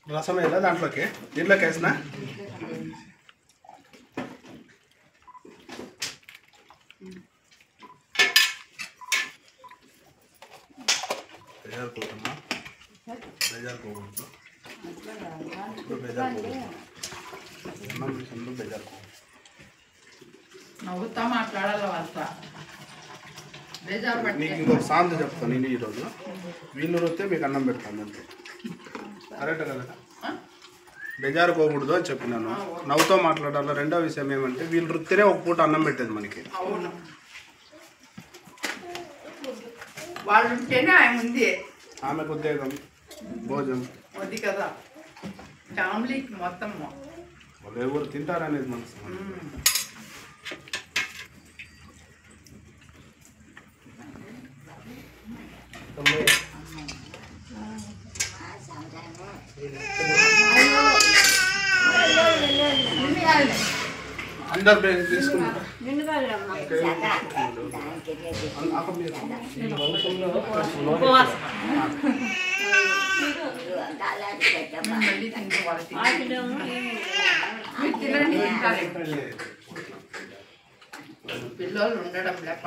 రసం వేయాలా దాంట్లోకి దీంట్లోకి వేసినా బేజారుకోవద్దమ్మా బేజారుకోవద్దు బేజారుకోవద్దు నవ్వుతా మాట్లాడాలి వాళ్ళ బేజారు నీకు ఇంకొక సాంత చెప్తాను నేను ఈరోజు వీళ్ళు వస్తే మీకు అన్నం పెడతాను అంతే కరెక్ట్ కదా బేజారుకోకూడదు అని చెప్పినాను నవ్వుతో మాట్లాడాలి రెండో విషయం ఏమంటే వీళ్ళు వృత్తినే ఒక పూట అన్నం పెట్టేది మనకి అవును వాళ్ళు ఉంటేనే ఆయన ఉంది ఆమెకు ఉద్యోగం భోజనం అది కదా ఫ్యామిలీకి మొత్తం వాళ్ళు ఎవరు తింటారనేది మనసు అందరు తీసుకుంటారు పిల్లలు ఉండడం లేక